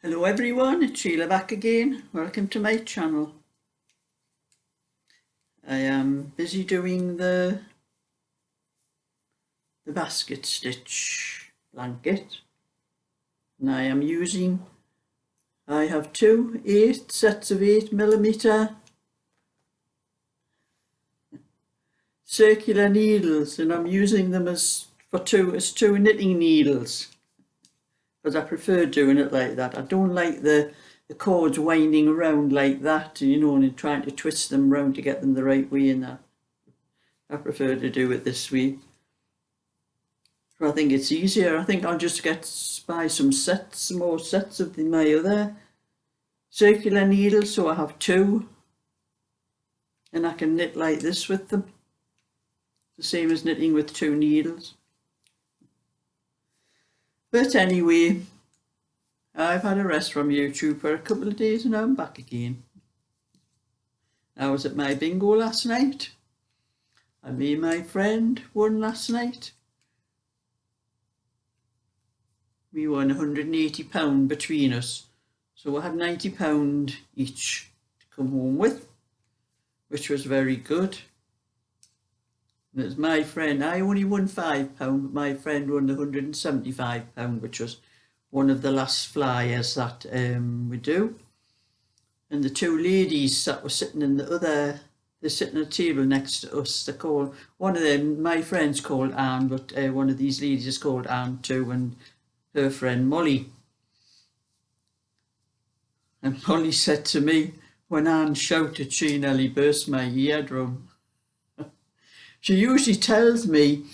Hello everyone, it's Sheila back again. Welcome to my channel. I am busy doing the basket stitch blanket, and I have two 8 sets of 8mm circular needles, and I'm using them as two knitting needles, because I prefer doing it like that. I don't like the cords winding around like that, and trying to twist them around to get them the right way and that. I prefer to do it this way. So I think it's easier. I think I'll just buy some more sets of my other circular needles, so I have 2, and I can knit like this with them. The same as knitting with 2 needles. But anyway, I've had a rest from YouTube for a couple of days and now I'm back again. I was at my bingo last night. Me and my friend won last night. We won £180 between us. So we had £90 each to come home with, which was very good. And it was my friend, I only won £5, but my friend won £175, which was one of the last flyers that we do. And the 2 ladies that were sitting they're sitting at a table next to us. They're called, one of them, my friend's called Anne, but one of these ladies is called Anne too, and her friend Molly. And Molly said to me, when Anne shouted, she nearly burst my eardrum. She usually tells me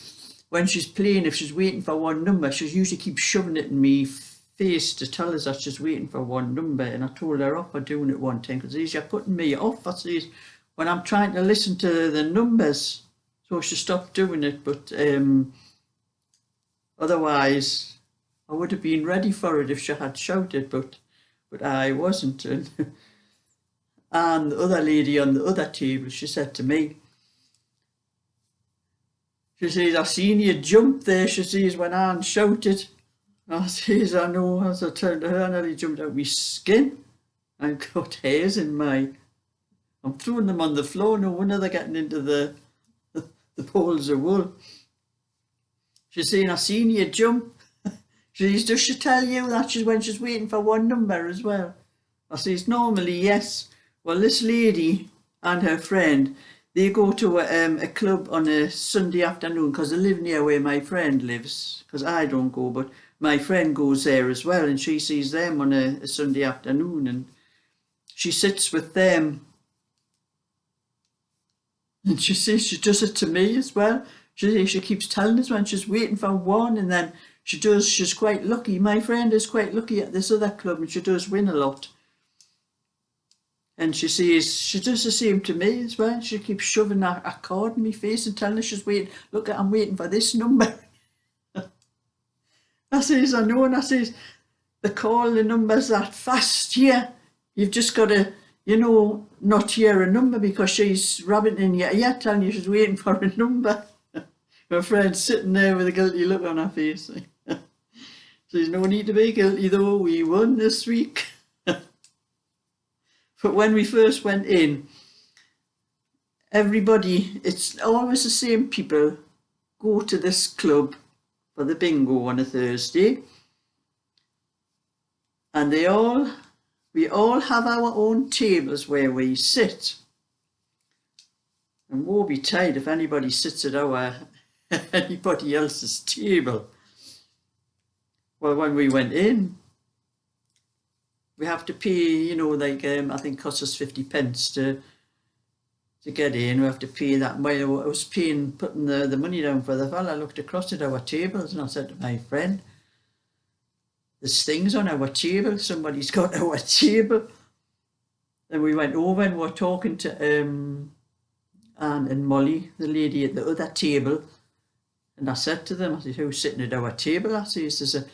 when she's playing, if she's waiting for one number, she usually keeps shoving it in me face to tell us that she's waiting for one number. And I told her off for doing it one time, because you're putting me off, I says, when I'm trying to listen to the numbers. So she stopped doing it, but otherwise I would have been ready for it if she had shouted, but I wasn't. And the other lady on the other table, she said to me, she says, I seen you jump there, she says, when Anne shouted. I says, I know, as I turned to her, I nearly jumped out of my skin. I've got hairs in I'm throwing them on the floor, no wonder they're getting into the balls of wool. She's saying, I seen you jump. She says, does she tell you that when she's waiting for one number as well? I says, normally, yes. Well, this lady and her friend, they go to a club on a Sunday afternoon, because they live near where my friend lives, because I don't go, but my friend goes there as well, and she sees them on a Sunday afternoon, and she sits with them. And she says she does it to me as well. She keeps telling us when she's waiting for one, and then she's quite lucky. My friend is quite lucky at this other club, and she does win a lot. And she says she does the same to me as well. She keeps shoving a card in my face and telling us she's waiting. Look, I'm waiting for this number. I says, I know, and I says, they call the numbers that fast here. You've just got to, not hear a number, because she's rabbiting in your ear telling you she's waiting for a number. My friend's sitting there with a guilty look on her face. There's no need to be guilty though, we won this week. But when we first went in, everybody, it's always the same people, go to this club for the bingo on a Thursday. And we all have our own tables where we sit. And woe betide if anybody sits at anybody else's table. Well, when we went in, we have to pay, I think it costs us 50 pence to get in. We have to pay that. While I was putting the money down for the fella, I looked across at our tables and I said to my friend, there's things on our table, somebody's got our table. Then we went over and we were talking to Anne and Molly, the lady at the other table. And I said to them, I said, who's sitting at our table? I says, there's a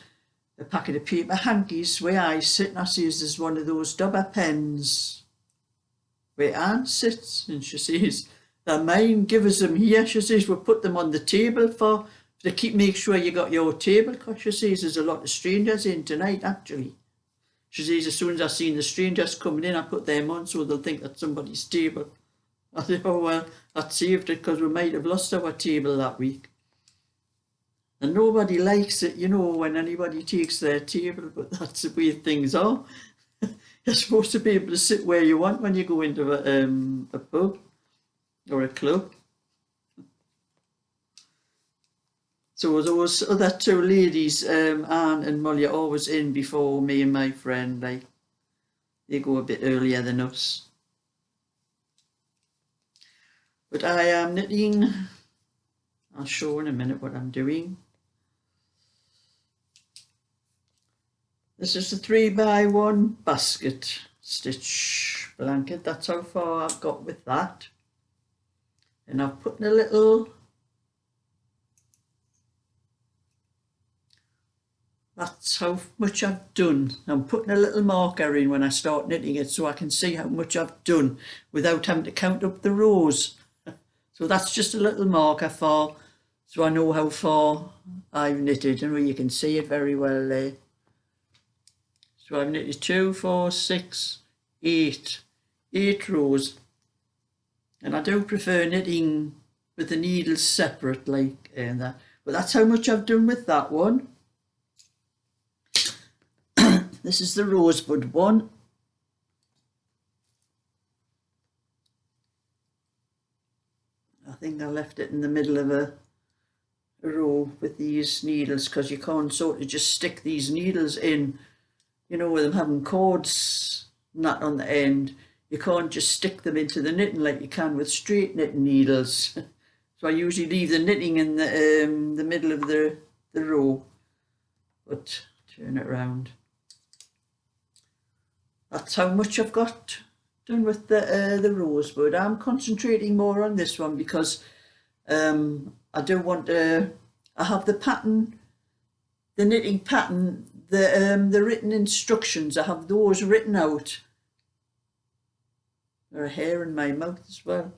packet of paper hankies where I sit, and I says, there's one of those Dobber pens where Anne sits. And she says, they're mine, give us them here. She says, we'll put them on the table make sure you got your table, because she says there's a lot of strangers in tonight, actually. She says, as soon as I seen the strangers coming in, I put them on so they'll think that's somebody's table. I said, oh well, that saved it because we might have lost our table that week. And nobody likes it, you know, when anybody takes their table, but that's the way things are. You're supposed to be able to sit where you want when you go into a pub or a club. So those other two ladies, Anne and Molly, are always in before me and my friend. Like, they go a bit earlier than us. But I am knitting. I'll show in a minute what I'm doing. This is a 3x1 basket stitch blanket. That's how far I've got with that. And I've put in a little, that's how much I've done. I'm putting a little marker in when I start knitting it so I can see how much I've done without having to count up the rows. So that's just a little marker for, so I know how far I've knitted, and you can see it very well there. So I've knitted 2, 4, 6, 8 rows. And I do prefer knitting with the needles separate like that. But that's how much I've done with that one. This is the rosebud one. I think I left it in the middle of a row with these needles because you can't sort of just stick these needles in, you know, with them having cords not on the end. You can't just stick them into the knitting like you can with straight knitting needles. So I usually leave the knitting in the middle of the row. But turn it around. That's how much I've got done with the rosebud. I'm concentrating more on this one because I do want to. I have the pattern, the knitting pattern, the written instructions. I have those written out. There are hair in my mouth as well.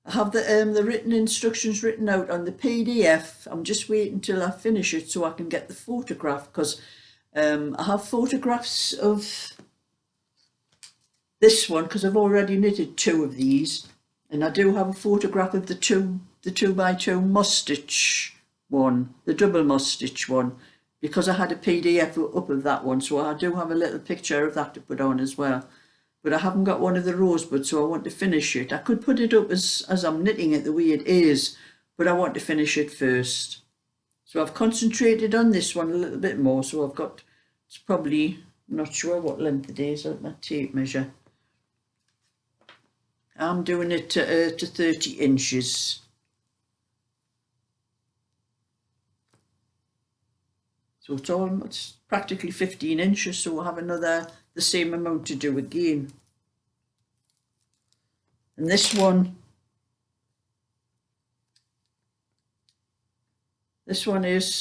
I have the written instructions written out on the PDF. I'm just waiting till I finish it so I can get the photograph because I have photographs of this one because I've already knitted 2 of these, and I do have a photograph of the 2x2 moss stitch one, the double moss stitch one, because I had a PDF up of that one, so I do have a little picture of that to put on as well. But I haven't got one of the rosebuds, so I want to finish it. I could put it up as I'm knitting it the way it is, but I want to finish it first. So I've concentrated on this one a little bit more, so I've got, it's probably, I'm not sure what length it is at my tape measure. I'm doing it to 30 inches. So it's practically 15 inches, so we'll have the same amount to do again. And this one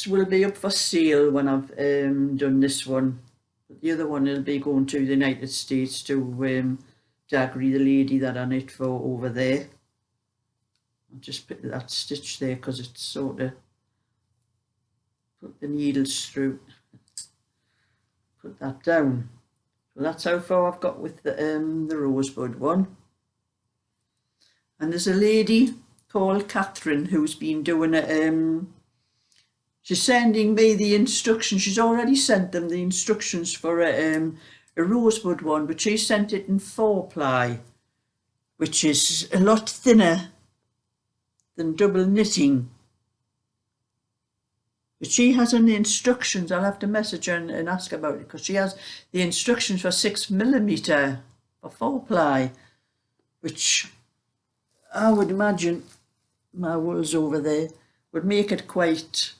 will be up for sale when I've done this one. But the other one will be going to the United States to Dagry, the lady that I knit for over there. I'll just put that stitch there because it's sort of put the needles through. Put that down. So that's how far I've got with the rosebud one. And there's a lady called Catherine who's been doing it. She's sending me the instructions. She's already sent them the instructions for a rosebud one, but she sent it in 4-ply, which is a lot thinner than double knitting. But she has on the instructions, I'll have to message her and ask about it, because she has the instructions for 6mm for 4-ply, which I would imagine, my wool's over there, would make it quite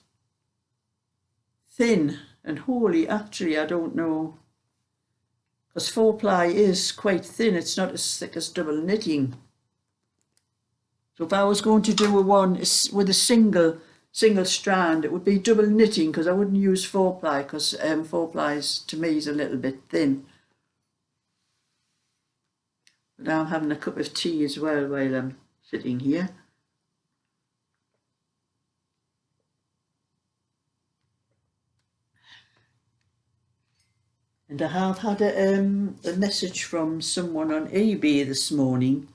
thin and holy. Actually, I don't know, because 4-ply is quite thin. It's not as thick as double knitting. So if I was going to do a one with a single strand, it would be double knitting, because I wouldn't use 4-ply, because 4-ply to me is a little bit thin. But now I'm having a cup of tea as well while I'm sitting here. And I have had a message from someone on eBay this morning.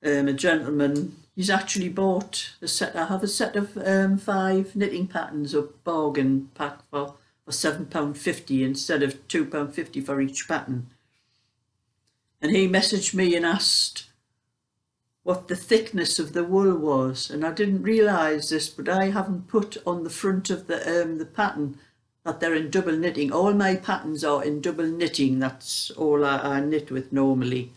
A gentleman, he's actually bought a set. I have a set of 5 knitting patterns, a bargain pack for £7.50 instead of £2.50 for each pattern. And he messaged me and asked what the thickness of the wool was, and I didn't realise this, but I haven't put on the front of the pattern that they're in double knitting. All my patterns are in double knitting. That's all I knit with normally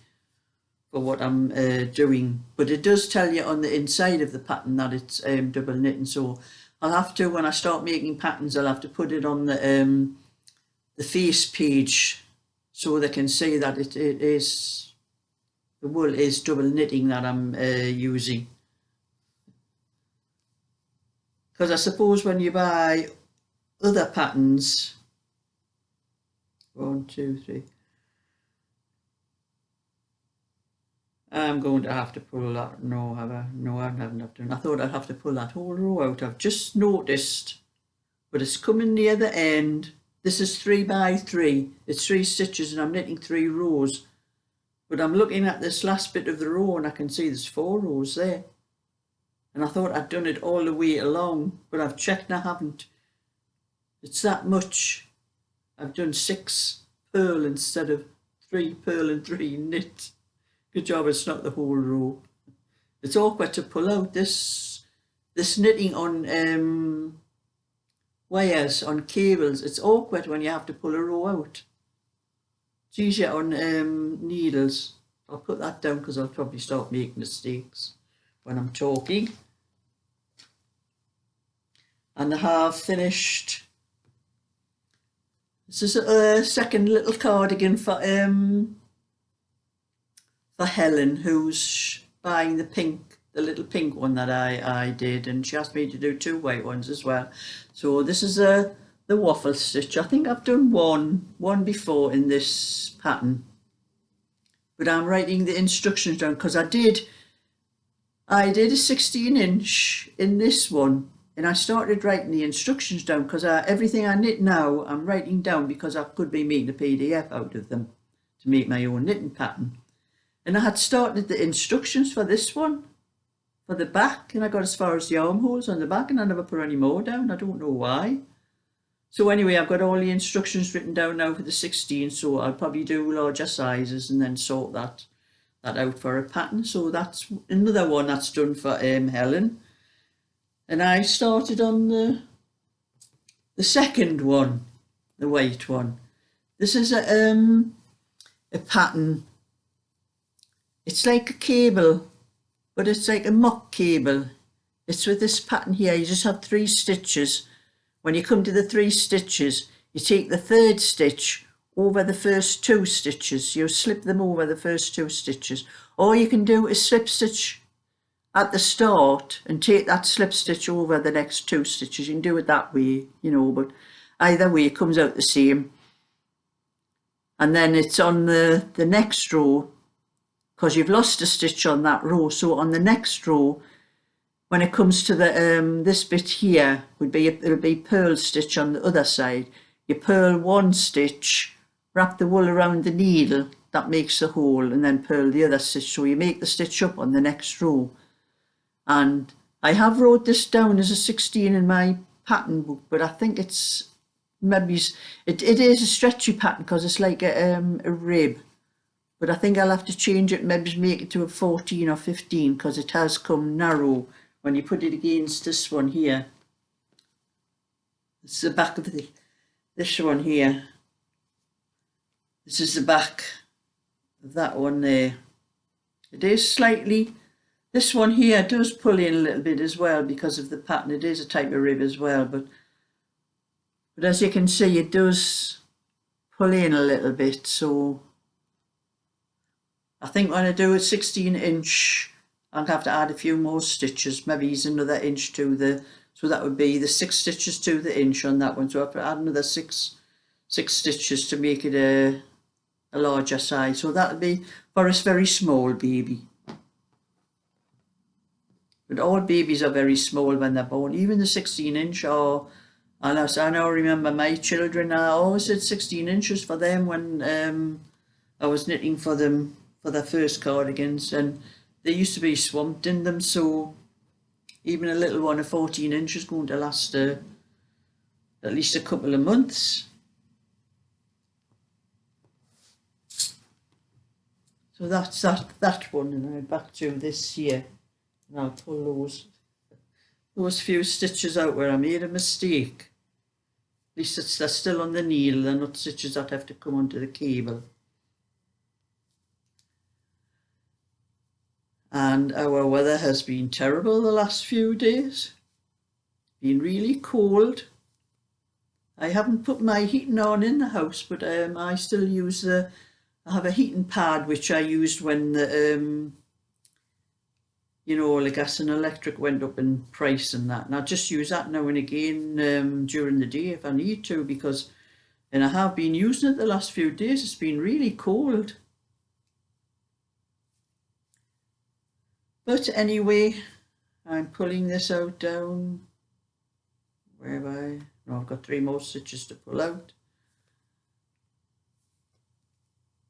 for what I'm doing. But it does tell you on the inside of the pattern that it's double knitting. So I'll have to, when I start making patterns, I'll have to put it on the face page so they can see that it is, the wool is double knitting that I'm using. Because I suppose when you buy other patterns, 1, 2, 3, I'm going to have to pull that. No, I haven't done. I thought I'd have to pull that whole row out. I've just noticed, but it's coming near the end. This is 3 by 3. It's 3 stitches and I'm knitting 3 rows. But I'm looking at this last bit of the row and I can see there's 4 rows there. And I thought I'd done it all the way along, but I've checked and I haven't. It's that much. I've done 6 purl instead of 3 purl and 3 knit. Good job, it's not the whole row. It's awkward to pull out this knitting on wires, on cables. It's awkward when you have to pull a row out. It's easier on needles. I'll put that down because I'll probably start making mistakes when I'm talking. And I have finished. This is a second little cardigan for Helen, who's buying the little pink one that I did, and she asked me to do 2 white ones as well. So this is the waffle stitch. I think I've done one before in this pattern, but I'm writing the instructions down because I did a 16-inch in this one, and I started writing the instructions down because everything I knit now I'm writing down because I could be making a PDF out of them to make my own knitting pattern. And I had started the instructions for this one, for the back, and I got as far as the armholes on the back and I never put any more down. I don't know why. So anyway, I've got all the instructions written down now for the 16, so I'll probably do larger sizes and then sort that out for a pattern. So that's another one that's done for Helen. And I started on the second one, the white one. This is a pattern. It's like a cable, but it's like a mock cable. It's with this pattern here. You just have 3 stitches. When you come to the 3 stitches, you take the 3rd stitch over the first 2 stitches. You slip them over the first 2 stitches. Or you can do a slip stitch at the start and take that slip stitch over the next 2 stitches. You can do it that way, you know, but either way it comes out the same. And then it's on the next row, because you've lost a stitch on that row. So on the next row, when it comes to the this bit here, it'll be purl stitch on the other side. You purl 1 stitch, wrap the wool around the needle, that makes a hole, and then purl the other stitch. So you make the stitch up on the next row. And I have wrote this down as a 16 in my pattern book, but I think it's maybe it is a stretchy pattern because it's like a rib. But I think I'll have to change it, maybe make it to a 14 or 15 because it has come narrow when you put it against this one here. It's the back of this one here. This is the back of that one there. It is slightly, this one here does pull in a little bit as well because of the pattern. It is a type of rib as well, but as you can see, it does pull in a little bit. So I think when I do a 16-inch, I'll have to add a few more stitches, maybe use another inch to so that would be the 6 stitches to the inch on that one. So I have to add another 6 stitches to make it a larger size. So that'll be for a very small baby. But all babies are very small when they're born. Even the 16-inch are And as I now remember my children, I always did 16 inches for them when I was knitting for them for their first cardigans, and they used to be swamped in them, so even a little one of 14 inches is going to last at least a couple of months. So that's that one, and now back to this here, and I'll pull those few stitches out where I made a mistake. At least they're still on the needle, they're not stitches that have to come onto the cable. And our weather has been terrible the last few days. Been really cold. I haven't put my heating on in the house, but I still use I have a heating pad which I used when the you know, the gas and electric went up in price and that, and I just use that now and again during the day if I need to, because, and I have been using it the last few days. It's been really cold. But anyway, I'm pulling this out down. Where have I? No, I've got 3 more stitches to pull out.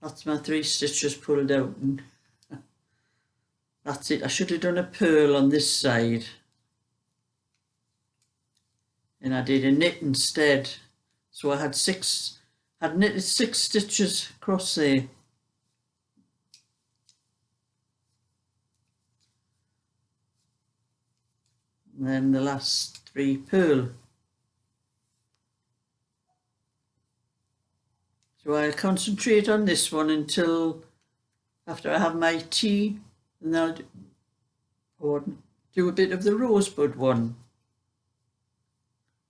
That's my 3 stitches pulled out, and that's it. I should have done a purl on this side, and I did a knit instead. So I had knitted 6 stitches across there. And then the last 3 purl. So I'll concentrate on this one until after I have my tea, and I'll do a bit of the rosebud one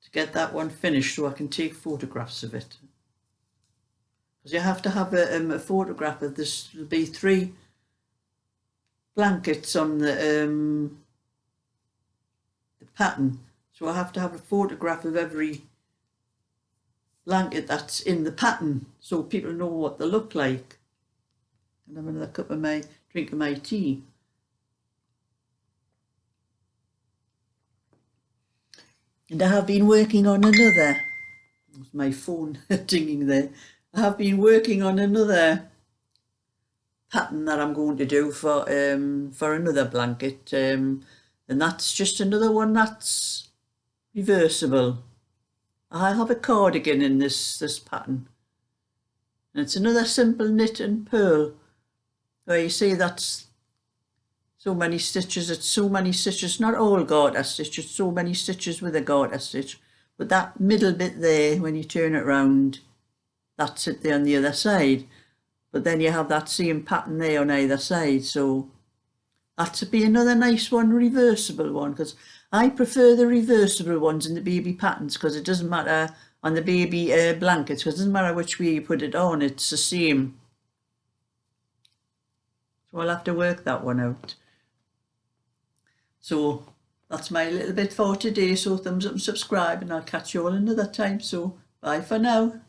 to get that one finished so I can take photographs of it. Because you have to have a photograph of this. There'll be 3 blankets on the pattern, so I have to have a photograph of every blanket that's in the pattern so people know what they look like. And have another cup of drink of my tea. And I have been working on another, there's my phone dinging there, I have been working on another pattern that I'm going to do for another blanket, and that's just another one that's reversible. I have a cardigan in this pattern, and it's another simple knit and purl where you see that's so many stitches. It's so many stitches, not all garter stitches, so many stitches with a garter stitch, but that middle bit there, when you turn it round, that's it there on the other side. But then you have that same pattern there on either side, so that would be another nice one, reversible one, because I prefer the reversible ones in the baby patterns, because it doesn't matter on the baby blankets, because it doesn't matter which way you put it on, it's the same. So I'll have to work that one out. So that's my little bit for today. So thumbs up and subscribe, and I'll catch you all another time. So bye for now.